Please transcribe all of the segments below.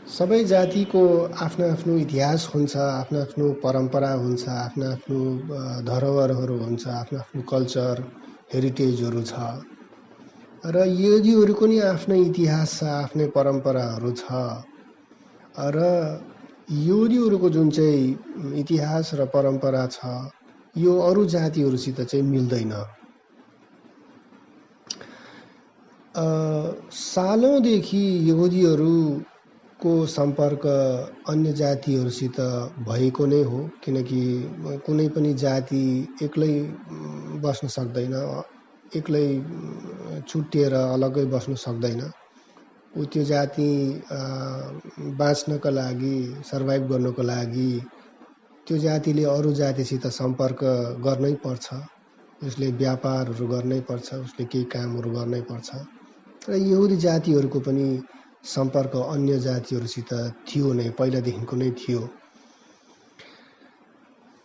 सबै जातिको आफ्नो आफ्नो इतिहास हुन्छ, आफ्नो आफ्नो परम्परा हुन्छ, आफ्नो आफ्नो धरोहरहरू हुन्छ, आफ्नो आफ्नो कल्चर हेरिटेजहरू छ र यहुदीहरूको नि आफ्नै इतिहास छ, आफ्नै परम्पराहरू छ र यहुदीहरूको जुन चाहिँ इतिहास र परम्परा छ यो अरू जातिहरूसित चाहिँ मिल्दैन। सालौँदेखि यहुदीहरूको सम्पर्क अन्य जातिहरूसित भएको नै हो, किनकि कुनै पनि जाति एक्लै बस्न सक्दैन, एक्लै छुट्टिएर अलग्गै बस्न सक्दैन। त्यो जाति बाँच्नको लागि, सर्भाइभ गर्नको लागि त्यो जातिले अरू जातिसित सम्पर्क गर्नै पर्छ, उसले व्यापारहरू गर्नै पर्छ, उसले केही कामहरू गर्नै पर्छ। र यहुदी जातिहरूको पनि सम्पर्क अन्य जातिहरूसित थियो नै, पहिलादेखिको नै थियो।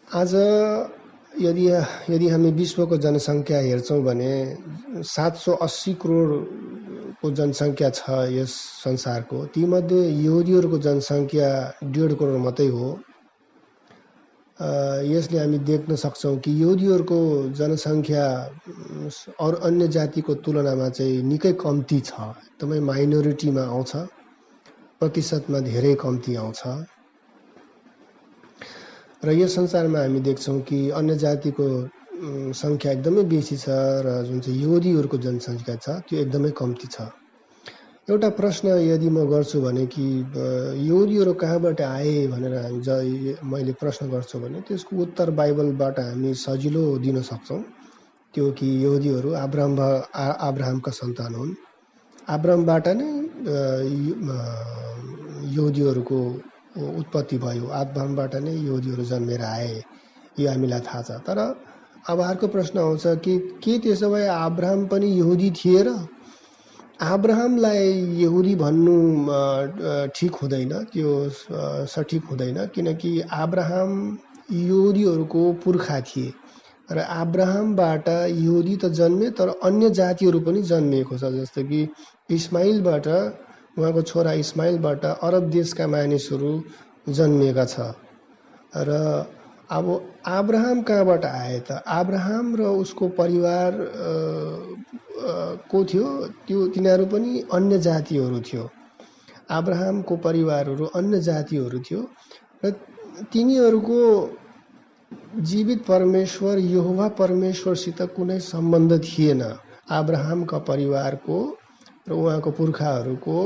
आज यदि हामी विश्वको जनसङ्ख्या हेर्छौँ भने 780 करोडको जनसङ्ख्या छ यस संसारको। तीमध्ये यहुदीहरूको जनसङ्ख्या 1.5 करोड मात्रै हो। यसले हामी देख्न सक्छौँ कि यहुदीहरूको जनसङ्ख्या अरू अन्य जातिको तुलनामा चाहिँ निकै कम्ती छ, एकदमै माइनोरिटीमा आउँछ, प्रतिशतमा धेरै कम्ती आउँछ। र यस संसारमा हामी देख्छौँ कि अन्य जातिको सङ्ख्या एकदमै बेसी छ र जुन चाहिँ यहुदीहरूको जनसङ्ख्या छ त्यो एकदमै कम्ती छ। एउटा प्रश्न यदि म गर्छु भने कि यहुदीहरू कहाँबाट आए भनेर मैले प्रश्न गर्छु भने त्यसको उत्तर बाइबलबाट हामी सजिलो दिन सक्छौँ। त्यो कि यहुदीहरू अब्राहमका सन्तान हुन्। अब्राहमबाट नै यहुदीहरूको उत्पत्ति भयो, अब्राहमबाट नै यहुदीहरू जन्मेर आए, यो हामीलाई थाहा छ। तर अब अर्को प्रश्न आउँछ कि के त्यसो भए अब्राहम पनि यहुदी थिए र? अब्राहमलाई यहुदी भन्नु ठिक हुँदैन, त्यो सठिक हुँदैन, किनकि अब्राहम यहुदीहरूको पुर्खा थिए र अब्राहमबाट यहुदी त जन्मे तर अन्य जातिहरू पनि जन्मिएको छ। जस्तो कि इस्माइलबाट, उहाँको छोरा इस्माइलबाट अरब देशका मानिसहरू जन्मिएका छ। र अब अब्राहम कहाँबाट आए त? अब्राहम र उसको परिवार को थियो? तिनीहरू पनि अन्य जातिहरू थियो। अब्राहमको परिवारहरू अन्य जातिहरू थियो र तिनीहरूको जीवित परमेश्वर यहोवा परमेश्वरसित कुनै सम्बन्ध थिएन। अब्राहमका परिवारको र उहाँको पुर्खाहरूको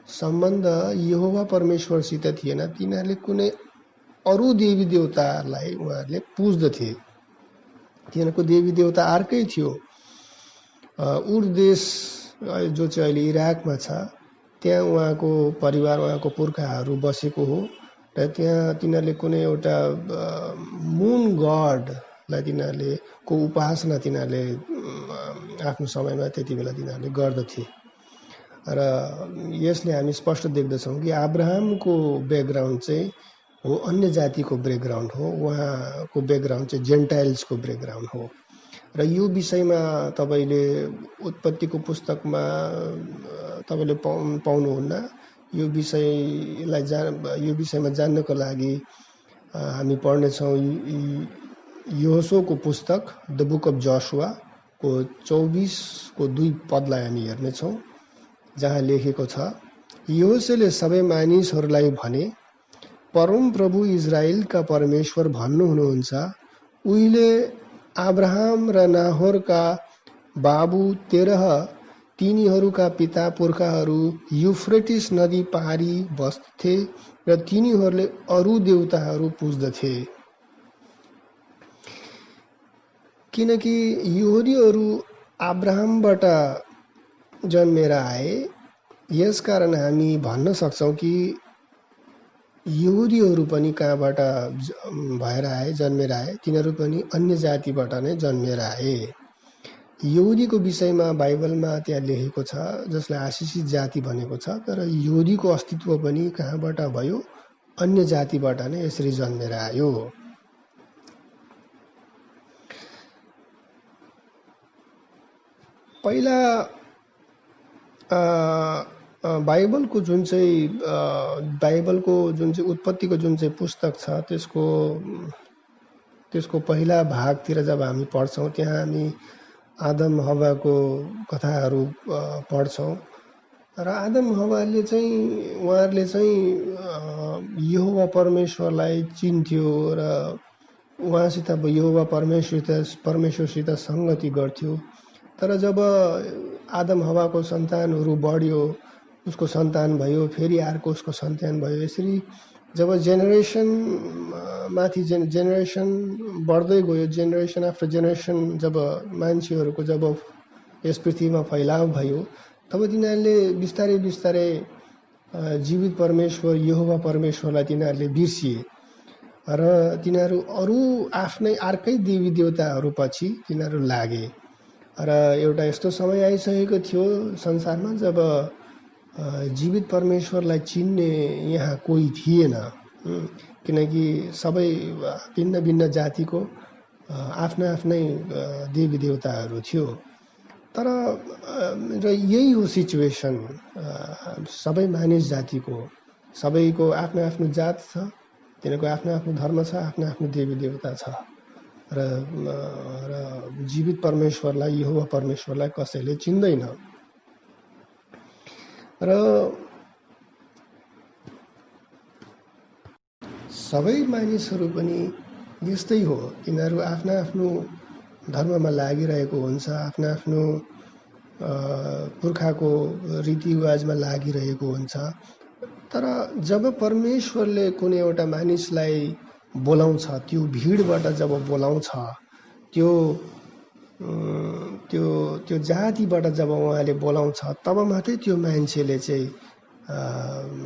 सम्बन्ध यहोवा परमेश्वरसित थिएन। तिनीहरूले कुनै अरू देवी देवतालाई उहाँहरूले पुज्दथे। तिनीहरूको देवी देवता अर्कै थियो। उर देश जो चाहिँ अहिले इराकमा छ, त्यहाँ उहाँको परिवार, उहाँको पुर्खाहरू बसेको हो र त्यहाँ तिनीहरूले कुनै एउटा मुन गडलाई तिनीहरूले को उपासना तिनीहरूले आफ्नो समयमा त्यति बेला तिनीहरूले गर्दथे। र यसले हामी स्पष्ट देख्दछौँ कि अब्राहमको ब्याकग्राउन्ड चाहिँ हो अन्य जातिको ब्याकग्राउन्ड हो, उहाँको ब्याकग्राउन्ड चाहिँ जेन्टाइल्सको ब्याकग्राउन्ड हो। र यो विषयमा तपाईँले उत्पत्तिको पुस्तकमा तपाईँले पाउनुहुन्न। यो विषयमा जान्नको लागि हामी पढ्नेछौँ यहोशूको पुस्तक द बुक अफ जोसुवा को 24:2 पदलाई हामी हेर्नेछौँ, जहाँ लेखेको छ, यहोशूले सबै मानिसहरूलाई भने, परम प्रभु इजरायलका परमेश्वर भन्नुहुन्छ, उहिले अब्राहम र नाहोरका बाबु तेरह तिनीहरूका पिता पुर्खाहरू युफ्रेटिस नदी पारी बस्थे र तिनीहरूले अरू देवताहरू पुज्दथे। किनकि यहुदीहरू अब्राहमबाट जन्मेर आए, यसकारण हामी भन्न सक्छौँ कि यहुदीहरू पनि कहाँबाट भएर आए, जन्मेर आए, तिनीहरू पनि अन्य जातिबाट नै जन्मेर आए। यहुदीको विषयमा बाइबलमा त्यहाँ लेखेको छ, जसलाई आशिषित जाति भनेको छ, तर यहुदीको अस्तित्व पनि कहाँबाट भयो? अन्य जातिबाट नै यसरी जन्मेर आयो। पहिला बाइबलको जुन चाहिँ उत्पत्तिको जुन चाहिँ पुस्तक छ त्यसको पहिला भागतिर जब हामी पढ्छौँ त्यहाँ हामी आदम हव्वाको कथाहरू पढ्छौँ र आदम हव्वाले चाहिँ उहाँहरूले चाहिँ यहोवा परमेश्वरलाई चिन्थ्यो र उहाँसित यहोवा परमेश्वरसित सङ्गति गर्थ्यो। तर जब आदम हव्वाको सन्तानहरू बढ्यो, उसको सन्तान भयो, फेरि अर्को उसको सन्तान भयो, यसरी जब जेनेरेसन बढ्दै गयो, जेनेरेसन आफ्टर जेनेरेसन जब मान्छेहरूको जब यस पृथ्वीमा फैलाव भयो, तब तिनीहरूले बिस्तारै बिस्तारै जीवित परमेश्वर यहोवा परमेश्वरलाई तिनीहरूले बिर्सिए र तिनीहरू अरू आफ्नै अर्कै देवी देवताहरू पछि तिनीहरू लागे। र एउटा यस्तो समय आइसकेको थियो संसारमा जब जीवित परमेश्वरलाई चिन्ने यहाँ कोही थिएन, किनकि सबै भिन्न भिन्न जातिको आफ्ना आफ्नै देवी देवताहरू थियो। तर र यही हो सिचुएसन सबै मानिस जातिको, सबैको आफ्नो आफ्नो जात छ, तिनीहरूको आफ्नो आफ्नो धर्म छ, आफ्नो आफ्नो देवी देवता छ र जीवित परमेश्वरलाई यहोवा परमेश्वरलाई कसैले चिन्दैन। र सबै मानिसहरू पनि यस्तै हो, तिनीहरू आफ्नो आफ्नो धर्ममा लागिरहेको हुन्छ, आफ्नो आफ्नो पुर्खाको रीतिरिवाजमा लागिरहेको हुन्छ। तर जब परमेश्वरले कुनै एउटा मानिसलाई बोलाउँछ, त्यो भिडबाट जब बोलाउँछ, त्यो जातिबाट जब उहाँले बोलाउँछ, तब मात्रै त्यो मान्छेले चाहिँ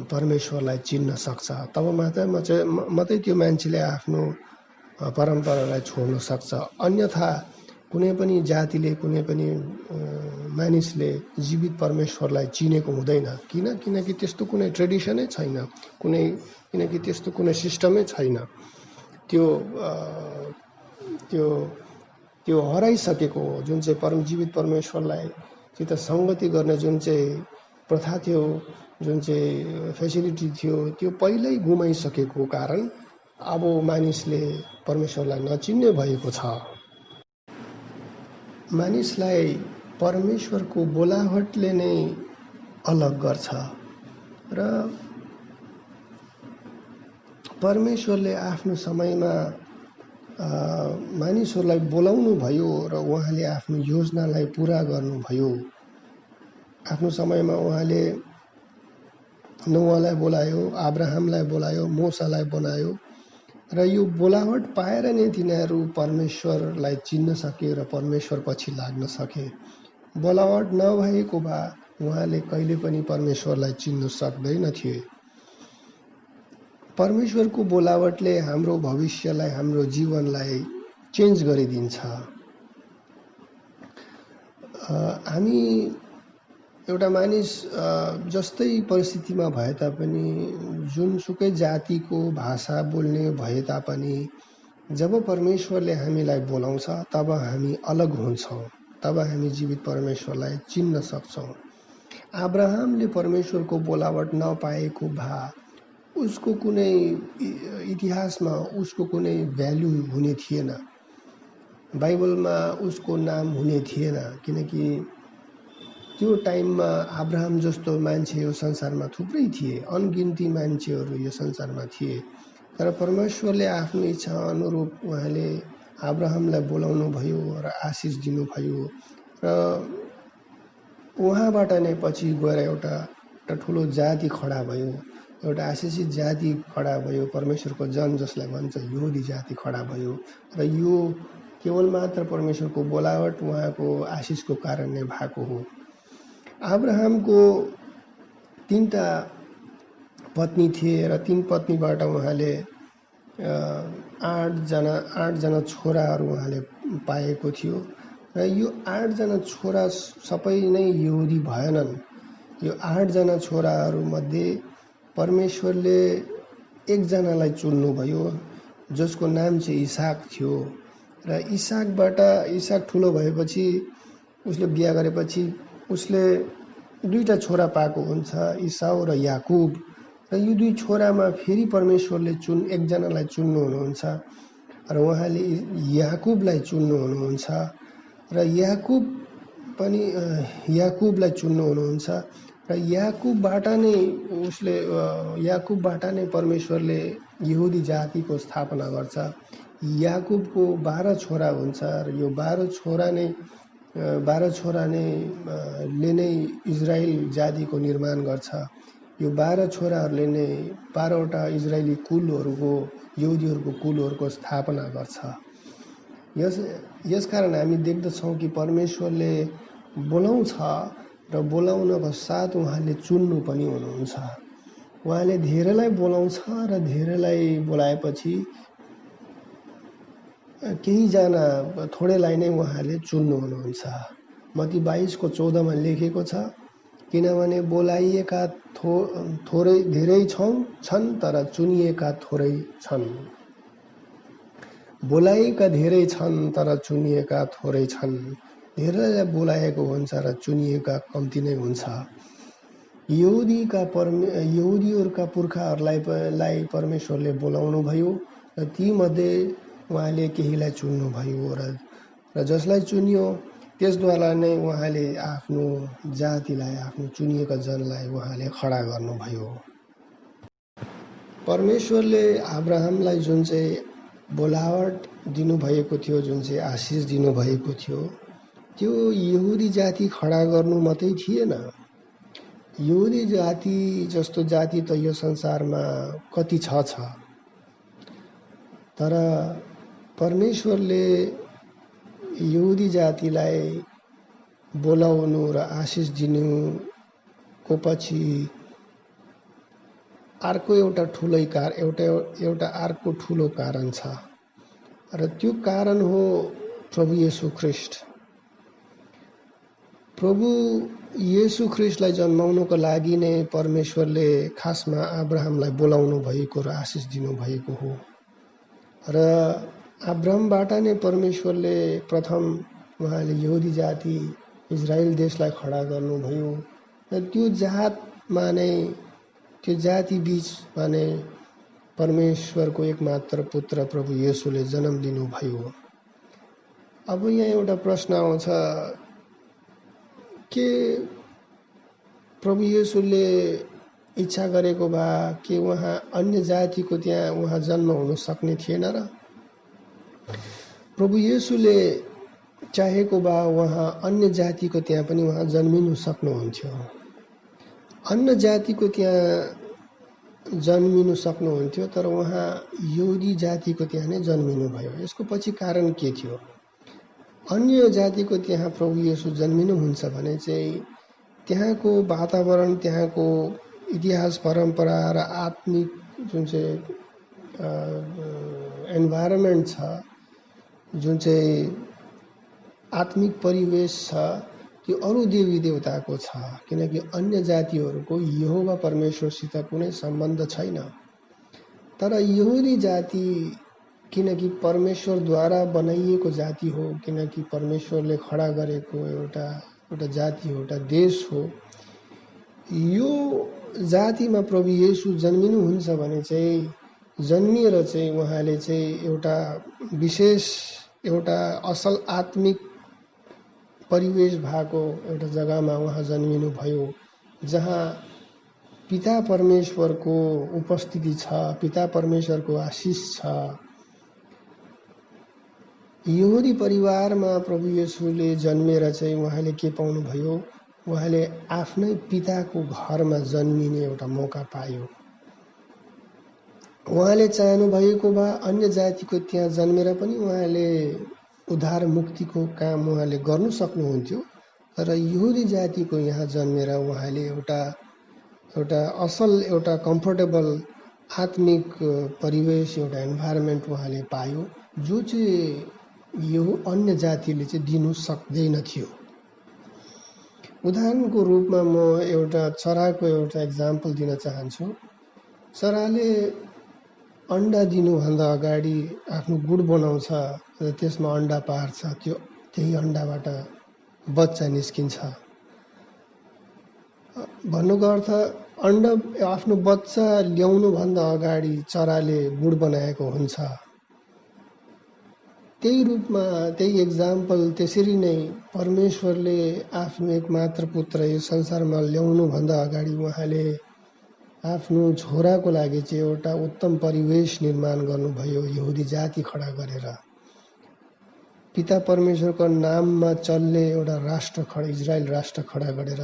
परमेश्वरलाई चिन्न सक्छ। तब मात्रै त्यो मान्छेले आफ्नो परम्परालाई छोड्न सक्छ। अन्यथा कुनै पनि जातिले, कुनै पनि मानिसले जीवित परमेश्वरलाई चिनेको हुँदैन। किनकि त्यस्तो कुनै ट्रेडिसनै छैन, किनकि त्यस्तो कुनै सिस्टमै छैन। त्यो हराइसकेको हो। जुन चाहिँ जीवित परमेश्वरलाई सित सङ्गति गर्ने जुन चाहिँ प्रथा थियो, जुन चाहिँ फेसिलिटी थियो, त्यो पहिल्यै गुमाइसकेको कारण अब मानिसले परमेश्वरलाई नचिन्ने भएको छ। मानिसलाई परमेश्वरको बोलावटले नै अलग गर्छ र परमेश्वरले आफ्नो समयमा मानिसहरूलाई बोलाउनु भयो र उहाँले आफ्नो योजनालाई पुरा गर्नुभयो। आफ्नो समयमा उहाँले नोआलाई बोलायो, अब्राहमलाई बोलायो, मोसालाई बनायो र यो बोलावट पाएर नै तिनीहरू परमेश्वरलाई चिन्न सके र परमेश्वर पछि लाग्न सके। बोलावट नभएको भए उहाँले कहिले पनि परमेश्वरलाई चिन्न सक्दैन थिए। परमेश्वरको बोलावटले हाम्रो भविष्यलाई, हाम्रो जीवनलाई चेन्ज गरिदिन्छ। हामी एउटा मानिस जस्तै परिस्थितिमा भए तापनि, जुनसुकै जातिको भाषा बोल्ने भए तापनि, जब परमेश्वरले हामीलाई बोलाउँछ तब हामी अलग हुन्छौँ, तब हामी जीवित परमेश्वरलाई चिन्न सक्छौँ। अब्राहमले परमेश्वरको बोलावट नपाएको भए उसको कुनै इतिहासमा उसको कुनै भ्यालु हुने थिएन, बाइबलमा उसको नाम हुने थिएन, किनकि त्यो टाइममा अब्राहम जस्तो मान्छे यो संसारमा थुप्रै थिए, अनगिन्ती मान्छेहरू यो संसारमा थिए। तर परमेश्वरले आफ्नो इच्छा अनुरूप उहाँले अब्राहमलाई बोलाउनु भयो र आशिष दिनुभयो र उहाँबाट नै पछि गएर एउटा ठुलो जाति खडा भयो, एउटा आशिषित जाति खडा भयो, परमेश्वरको जन जसलाई भन्छ यहुदी जाति खडा भयो। र यो केवल मात्र परमेश्वरको बोलावट, उहाँको आशिषको कारण नै भएको हो। अब्राहमको 3टा पत्नी थिए र 3 पत्नीबाट उहाँले 8 जना छोराहरू उहाँले पाएको थियो र यो 8 जना छोरा सबै नै यहुदी भएनन्। यो 8 जना छोराहरू मध्ये परमेश्वरले 1 जनालाई चुन्नुभयो, जसको नाम चाहिँ इसाक थियो। र इसाक ठुलो भएपछि, उसले बिहा गरेपछि उसले दुईटा छोरा पाएको हुन्छ, इसाउ र याकुब। र यो दुई छोरामा फेरि परमेश्वरले एकजनालाई चुन्नु हुनुहुन्छ र उहाँले याकुबलाई चुन्नु हुनुहुन्छ र याकुबलाई चुन्नु हुनुहुन्छ र याकुबबाट नै परमेश्वरले यहुदी जातिको स्थापना गर्छ। याकुबको 12 छोरा हुन्छ र यो 12 छोरा नै इजरायल जातिको निर्माण गर्छ। यो 12 छोराहरूले नै 12वटा इजरायली यहुदीहरूको कुलहरूको स्थापना गर्छ। यसकारण हामी देख्दछौँ कि परमेश्वरले बोलाउँछ र बोलाउनको साथ उहाँले चुन्नु पनि हुनुहुन्छ। उहाँले धेरैलाई बोलाउँछ र धेरैलाई बोलाएपछि केहीजना थोरैलाई नै उहाँले चुन्नु हुनुहुन्छ। मत्ती 22:14 लेखेको छ, किनभने बोलाइएका धेरै छन् तर चुनिएका थोरै छन्। बोलाइएका धेरै छन् तर चुनिएका थोरै छन्। धेरैलाई बोलाएको हुन्छ र चुनिएका कम्ती नै हुन्छ। यहुदीहरूका पुर्खाहरूलाई परमेश्वरले बोलाउनु भयो र तीमध्ये उहाँले केहीलाई चुन्नुभयो र जसलाई चुनियो त्यसद्वारा नै उहाँले आफ्नो जातिलाई, आफ्नो चुनिएका जनलाई उहाँले खडा गर्नुभयो। परमेश्वरले अब्राहमलाई जुन चाहिँ बोलावट दिनुभएको थियो, जुन चाहिँ आशिष दिनुभएको थियो, त्यो यहुदी जाति खडा गर्नु मात्रै थिएन। यहुदी जाति जस्तो जाति त यो संसारमा कति छ। तर परमेश्वरले यहुदी जातिलाई बोलाउनु र आशिष दिनुको पछि अर्को एउटा ठुलो कारण छ र त्यो कारण हो प्रभु येशू ख्रीष्ट। प्रभु येशू ख्रीष्टलाई जन्माउनुको लागि नै परमेश्वरले खासमा अब्राहमलाई बोलाउनु भएको र आशिष दिनुभएको हो र अब्राहमबाट नै परमेश्वरले प्रथम उहाँले यहुदी जाति इजरायल देशलाई खडा गर्नुभयो र त्यो जाति बीचमा नै परमेश्वरको एकमात्र पुत्र प्रभु येशूले जन्म लिनुभयो। अब यहाँ एउटा प्रश्न आउँछ, के प्रभु येशूले इच्छा गरेको भए के उहाँ अन्य जातिको त्यहाँ उहाँ जन्म हुन सक्ने थिएन र? प्रभु येशूले चाहेको भए उहाँ अन्य जातिको त्यहाँ पनि उहाँ जन्मिनु सक्नुहुन्थ्यो। अन्य जातिको त्यहाँ जन्मिनु सक्नुहुन्थ्यो, तर उहाँ यहुदी जातिको त्यहाँ नै जन्मिनु भयो। यसको पछि कारण के थियो? अन्य जातिको त्यहाँ प्रभु येशू जन्मिनुहुन्छ भने चाहिँ त्यहाँको वातावरण, त्यहाँको इतिहास परम्परा र आत्मिक जुन चाहिँ एन्भाइरोमेन्ट छ, जुन चाहिँ आत्मिक परिवेश छ, त्यो अरू देवी देवताको छ। किनकि अन्य जातिहरूको यहोवा परमेश्वरसित कुनै सम्बन्ध छैन। तर यहुदी जाति किनकि परमेश्वरद्वारा बनाइएको जाति हो, किनकि परमेश्वरले खडा गरेको एउटा जाति हो, एउटा देश हो, यो जातिमा प्रभु येशू जन्मिनुहुन्छ भने चाहिँ जन्मिएर चाहिँ उहाँले चाहिँ एउटा विशेष, एउटा असल आत्मिक परिवेश भएको एउटा जग्गामा उहाँ जन्मिनु भयो, जहाँ पिता परमेश्वरको उपस्थिति छ, पिता परमेश्वरको आशिष छ। यहुदी परिवारमा प्रभु येशूले जन्मेर चाहिँ उहाँले के पाउनुभयो? उहाँले आफ्नै पिताको घरमा जन्मिने एउटा मौका पायो। उहाँले चाहनु भएको भए अन्य जातिको त्यहाँ जन्मेर पनि उहाँले उद्धार मुक्तिको काम उहाँले गर्नु सक्नुहुन्थ्यो। तर यहुदी जातिको यहाँ जन्मेर उहाँले एउटा असल, एउटा कम्फर्टेबल आत्मिक परिवेश, एउटा इन्भाइरोमेन्ट उहाँले पायो, जो चाहिँ यो अन्य जातिले चाहिँ दिनु सक्दैन थियो। उदाहरणको रूपमा म एउटा चराको एउटा इक्जाम्पल दिन चाहन्छु। चराले अन्डा दिनुभन्दा अगाडि आफ्नो गुड बनाउँछ र त्यसमा अन्डा पार्छ, त्यही अन्डाबाट बच्चा निस्किन्छ। भन्नुको अर्थ अन्ड आफ्नो बच्चा ल्याउनुभन्दा अगाडि चराले बुढ बनाएको हुन्छ। त्यही रूपमा त्यही एक्जाम्पल त्यसरी नै परमेश्वरले आफ्नो एकमात्र पुत्र यो संसारमा ल्याउनुभन्दा अगाडि उहाँले आफ्नो छोराको लागि चाहिँ एउटा उत्तम परिवेश निर्माण गर्नुभयो यहुदी जाति खडा गरेर। पिता परमेश्वरको नाममा चल्ने एउटा राष्ट्र खडा, इजरायल राष्ट्र खडा गरेर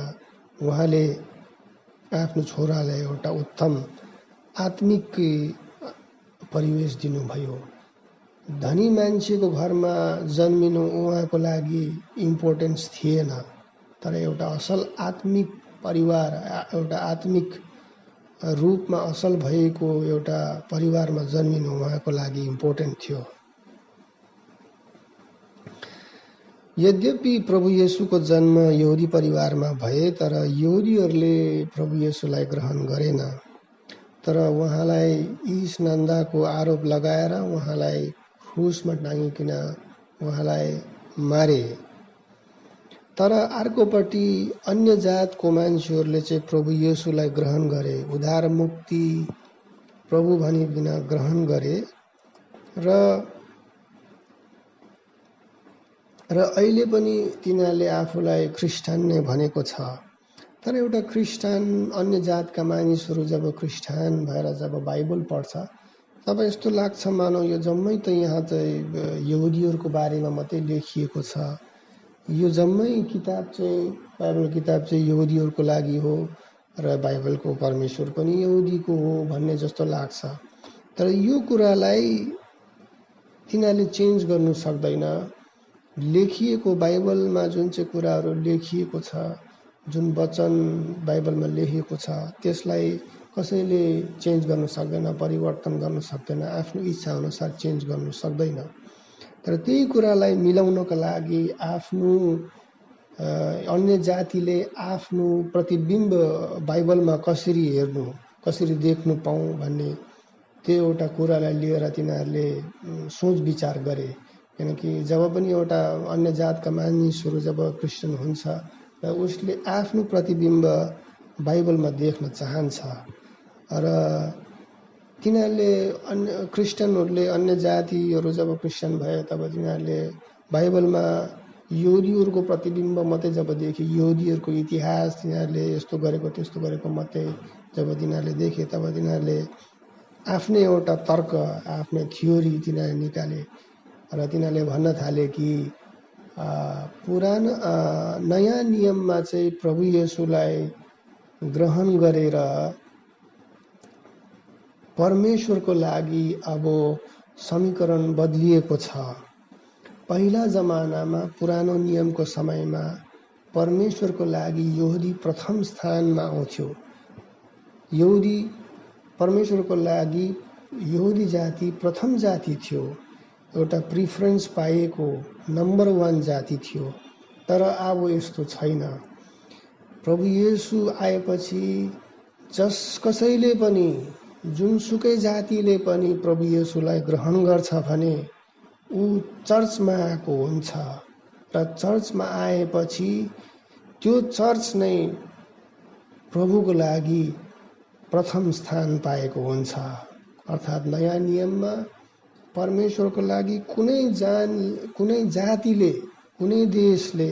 उहाँले आफ्नो छोरालाई एउटा उत्तम आत्मिक परिवेश दिनुभयो। धनी मान्छेको घरमा जन्मिनु उहाँको लागि इम्पोर्टेन्स थिएन, तर एउटा असल आत्मिक परिवार, एउटा आत्मिक रूपमा असल भएको एउटा परिवारमा जन्मिनु उहाँको लागि इम्पोर्टेन्ट थियो। यद्यपि प्रभु येशूको जन्म यहुदी परिवारमा भए तर यहुदीहरूले प्रभु येशूलाई ग्रहण गरेन, तर उहाँलाई ईशनन्दाको आरोप लगाएर उहाँलाई क्रुसमा टाँगिकन उहाँलाई मारे। तर अर्कोपट्टि अन्य जातको मान्छेहरूले चाहिँ प्रभु येशूलाई ग्रहण गरे, उद्धार मुक्ति प्रभु भनिकन ग्रहण गरे र अहिले पनि तिनीहरूले आफूलाई क्रिस्चियन नै भनेको छ। तर एउटा क्रिस्चियन, अन्य जातका मानिसहरू जब क्रिस्चियन भएर जब बाइबल पढ्छ तब यस्तो लाग्छ मानौ यो जम्मै त यहाँ चाहिँ यहुदीहरूको बारेमा मात्रै लेखिएको छ, यो जम्मै किताब चाहिँ बाइबल किताब चाहिँ यहुदीहरूको लागि हो र बाइबलको परमेश्वर पनि यहुदीको हो भन्ने जस्तो लाग्छ। तर यो कुरालाई तिनीहरूले चेन्ज गर्नु सक्दैन। लेखिएको बाइबलमा जुन चाहिँ कुराहरू लेखिएको छ, जुन वचन बाइबलमा लेखिएको छ त्यसलाई कसैले चेन्ज गर्न सक्दैन, परिवर्तन गर्न सक्दैन, आफ्नो इच्छा अनुसार चेन्ज गर्नु सक्दैन। तर त्यही कुरालाई मिलाउनको लागि आफ्नो अन्य जातिले आफ्नो प्रतिबिम्ब बाइबलमा कसरी हेर्नु, कसरी देख्नु पाऊँ भन्ने त्यो एउटा कुरालाई लिएर तिनीहरूले सोच विचार गरे। किनकि जब पनि एउटा अन्य जातका मानिसहरू जब क्रिस्चियन हुन्छ र उसले आफ्नो प्रतिबिम्ब बाइबलमा देख्न चाहन्छ र तिनीहरूले अन्य क्रिस्चियनहरूले अन्य जातिहरू जब क्रिस्चियन भए तब तिनीहरूले बाइबलमा यहुदीहरूको प्रतिबिम्ब मात्रै जब देखे, यहुदीहरूको इतिहास तिनीहरूले यस्तो गरेको त्यस्तो गरेको मात्रै जब तिनीहरूले देखे तब तिनीहरूले आफ्नै एउटा तर्क, आफ्नै थ्योरी तिनीहरूले निकाले र तिनीहरूले भन्न थाले कि नयाँ नियममा चाहिँ प्रभु येशूलाई ग्रहण गरेर परमेश्वरको लागि अब समीकरण बदलिएको छ। पहिला जमानामा पुरानो नियमको समयमा परमेश्वरको लागि यहुदी प्रथम स्थानमा आउँथ्यो। यहुदी परमेश्वरको लागि यहुदी जाति प्रथम जाति थियो, एउटा प्रिफरेन्स पाएको नम्बर 1 जाति थियो। तर अब यस्तो छैन। प्रभु येशू आएपछि कसैले पनि, जुनसुकै जातिले पनि प्रभु येशूलाई ग्रहण गर्छ भने ऊ चर्चमा आएको हुन्छ र चर्चमा आएपछि त्यो चर्च नै प्रभुको लागि प्रथम स्थान पाएको हुन्छ। अर्थात् नयाँ नियममा परमेश्वरको लागि कुनै जातिले, कुनै देशले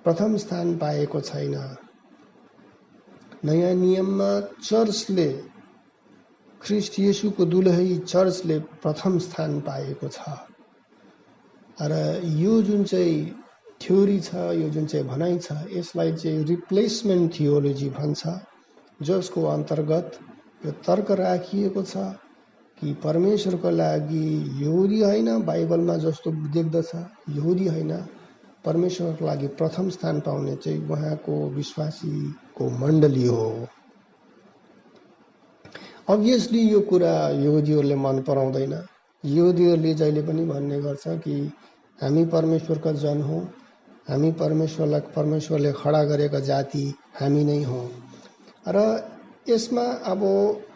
प्रथम स्थान पाएको छैन। नयाँ नियममा चर्चले, ख्रिस्ट येशूको दुलही चर्चले प्रथम स्थान पाएको छ। र यो जुन चाहिँ थ्योरी छ, यो जुन चाहिँ भनाइ छ, यसलाई चाहिँ रिप्लेसमेन्ट थियोलोजी भन्छ, जसको अन्तर्गत यो तर्क राखिएको छ कि परमेश्वरको लागि यहुदी होइन, बाइबलमा जस्तो देख्दछ यहुदी होइन, परमेश्वरको लागि प्रथम स्थान पाउने चाहिँ उहाँको विश्वासीको मण्डली हो। अभियसली यो कुरा यहुदीहरूले मन पराउँदैन। यहुदीहरूले जहिले पनि भन्ने गर्छ कि हामी परमेश्वरका जन हौँ, हामी परमेश्वरले खडा गरेका जाति हामी नै हौँ। र यसमा अब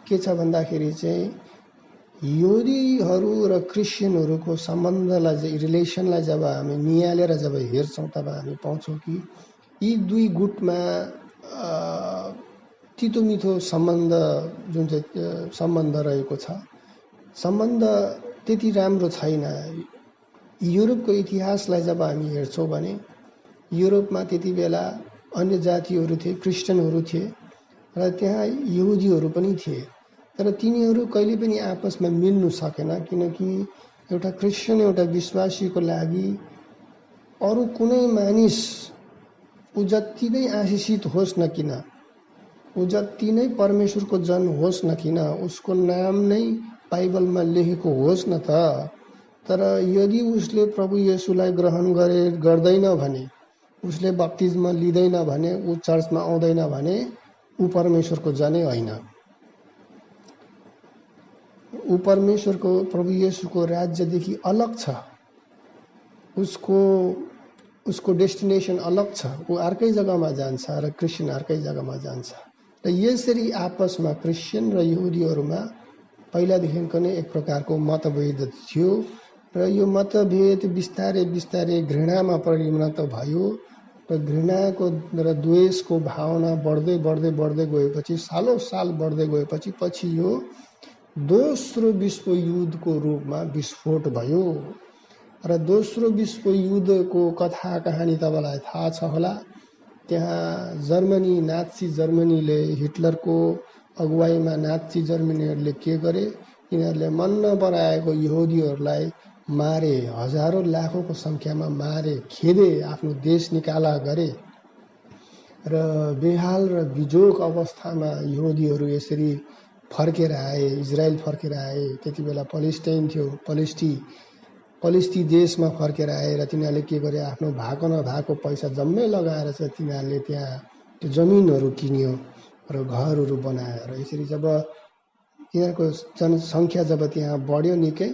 के छ भन्दाखेरि चाहिँ यहुदीहरू र क्रिस्चियनहरूको सम्बन्धलाई, रिलेसनलाई जब हामी निहालेर जब हेर्छौँ तब हामी पाउँछौँ कि यी दुई गुटमा तितो मिठो सम्बन्ध जुन चाहिँ सम्बन्ध रहेको छ, सम्बन्ध त्यति राम्रो छैन। युरोपको इतिहासलाई जब हामी हेर्छौँ भने युरोपमा त्यति बेला अन्य जातिहरू थिए, क्रिस्चियनहरू थिए र त्यहाँ यहुदीहरू पनि थिए, तर तिनीहरू कहिले पनि आपसमा मिल्नु सकेन, किनकि एउटा क्रिस्चियन एउटा विश्वासीको लागि अरू कुनै मानिस ऊ जति नै आशिषित होस् न किन, ऊ जति नै परमेश्वरको जन होस् न किन, उसको नाम नै बाइबलमा लेखेको होस् न त, तर यदि उसले प्रभु येशूलाई ग्रहण गर्दैन भने, उसले बप्तिस्मा लिँदैन भने, ऊ चर्चमा आउँदैन भने ऊ परमेश्वरको जनै होइन। ऊ परमेश्वरको प्रभु येशूको राज्यदेखि अलग छ, उसको डेस्टिनेसन अलग छ, ऊ अर्कै जग्गामा जान्छ र क्रिस्चियन अर्कै जग्गामा जान्छ। र यसरी आपसमा क्रिस्चियन र यहुदीहरूमा पहिलादेखिको नै एक प्रकारको मतभेद थियो र यो मतभेद बिस्तारै बिस्तारै घृणामा परिणत भयो र घृणाको र द्वेषको भावना बढ्दै बढ्दै बढ्दै गएपछि, सालौँ साल बढ्दै गएपछि पछि यो दोस्रो विश्वयुद्धको रूपमा विस्फोट भयो। र दोस्रो विश्वयुद्धको कथा कहानी तपाईँलाई थाहा छ होला। त्यहाँ जर्मनी, नात्सी जर्मनीले, हिटलरको अगुवाईमा नात्सी जर्मनीहरूले के गरे, यिनीहरूले मन नपराएको यहुदीहरूलाई मारे, हजारौं लाखौंको संख्यामा मारे, खेदे, आफ्नो देश निकाला गरे र बेहाल र बिजोग अवस्थामा यहुदीहरू यसरी फर्केर आए, इजरायल फर्केर आए। त्यति बेला पलेस्टाइन थियो, पलेस्टी देशमा फर्केर आए र तिनीहरूले के गरे, आफ्नो भएको नभएको पैसा जम्मै लगाएर चाहिँ तिनीहरूले त्यहाँ त्यो जमिनहरू किन्यो र घरहरू बनायो र यसरी जब तिनीहरूको जनसङ्ख्या जब त्यहाँ बढ्यो निकै,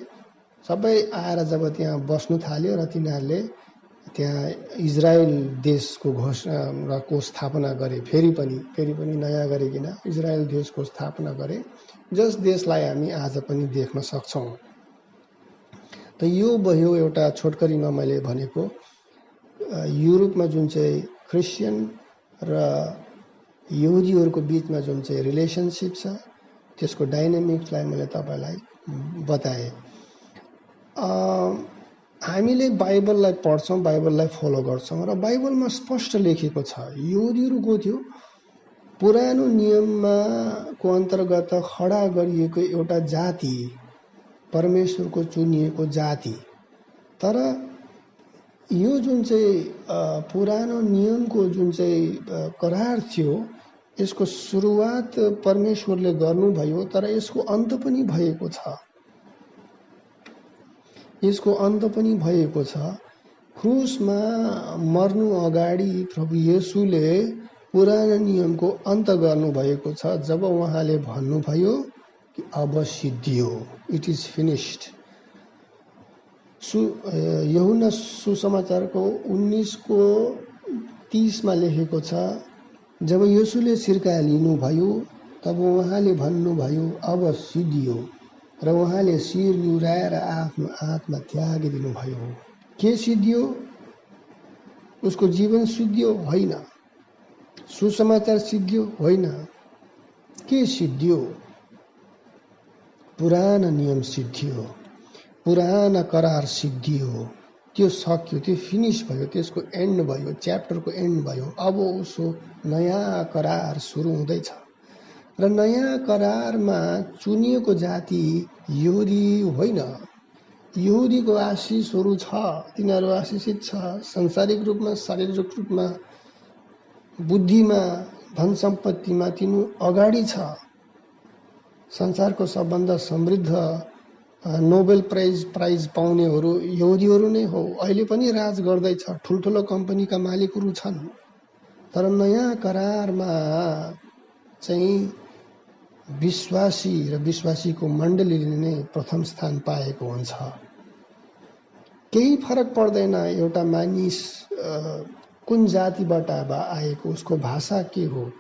सबै आएर जब त्यहाँ बस्नु थाल्यो र तिनीहरूले त्यहाँ इजरायल देशको घोषणा र को स्थापना गरे। फेरि पनि नयाँ गरिकन इजरायल देशको स्थापना गरे, जस देशलाई हामी आज पनि देख्न सक्छौँ। त यो भयो एउटा छोटकरीमा मैले भनेको युरोपमा जुन चाहिँ क्रिस्चियन र यहुदीहरूको बिचमा जुन चाहिँ रिलेसनसिप छ, त्यसको डाइनामिक्सलाई मैले तपाईँलाई बताएँ। हामीले बाइबललाई पढ्छौँ, बाइबललाई फलो गर्छौँ र बाइबलमा स्पष्ट लेखेको छ, यहुदीहरूको थियो पुरानो नियममा को अन्तर्गत खडा गरिएको एउटा जाति, परमेश्वरको चुनिएको जाति। तर यो जुन चाहिँ पुरानो नियमको जुन चाहिँ करार थियो, यसको सुरुवात परमेश्वरले गर्नुभयो, तर यसको अन्त पनि भएको छ। यसको अन्त पनि भएको छ। क्रुसमा मर्नु अगाडि प्रभु येशूले पुरानो नियमको अन्त गर्नुभएको छ, जब उहाँले भन्नुभयो कि अब सिद्धियो, इट इज फिनिस्ड। यूहन्ना सुसमाचारको 19:30 लेखेको छ, जब येशूले सिरका लिनुभयो तब उहाँले भन्नुभयो अब सिद्धियो, र उहाँले शिर निहुराएर आफ्नो आत्मा त्यागिदिनु भयो। के सिद्धियो? उसको जीवन सिद्धियो? होइन। सुसमाचार सिद्धियो? होइन। के सिद्धियो? पुरानो नियम सिद्धियो, पुरानो करार सिद्धियो, त्यो सक्यो, त्यो फिनिश भयो, त्यसको एन्ड भयो, च्याप्टरको एन्ड भयो। अब उसो नयाँ करार सुरु हुँदैछ र नयाँ करारमा चुनिएको जाति यहुदी होइन। यहुदीको आशिषहरू छ, तिनीहरू आशिषित छ, सांसारिक रूपमा, शारीरिक रूपमा, बुद्धिमा, धन सम्पत्तिमा तिनीहरू अगाडि छ। संसारको सबभन्दा समृद्ध नोबेल प्राइज पाउनेहरू यहुदीहरू नै हो। अहिले पनि राज गर्दैछ, ठुल्ठुलो कम्पनीका मालिकहरू छन्। तर नयाँ करारमा चाहिँ विश्वासी र विश्वासीको मण्डलीले नै प्रथम स्थान पाएको हुन्छ। केही फरक पर्दैन एउटा मानिस कुन जातिबाट आएको, उसको भाषा के हो।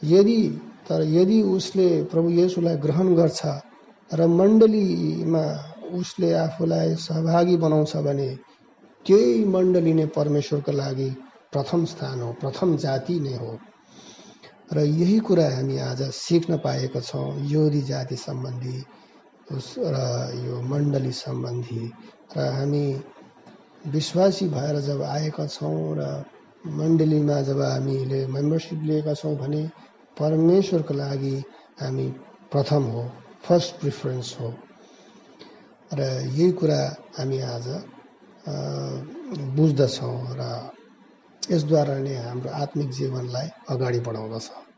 यदि उसले प्रभु येशूलाई ग्रहण गर्छ र मण्डलीमा उसले आफूलाई सहभागी बनाउँछ भने त्यही मण्डली नै परमेश्वरको लागि प्रथम स्थान हो, प्रथम जाति नै हो। र यही कुरा हामी आज सिक्न पाएका छौँ। योरी जाति सम्बन्धी र यो मण्डली सम्बन्धी, र हामी विश्वासी भएर जब आएका छौँ र मण्डलीमा जब हामीले मेम्बरसिप लिएका छौँ भने परमेश्वरको लागि हामी प्रथम हो, फर्स्ट प्रिफरेन्स हो। र यही कुरा हामी आज बुझ्दछौँ र यसद्वारा नै हाम्रो आत्मिक जीवनलाई अगाडि बढाउँदछ।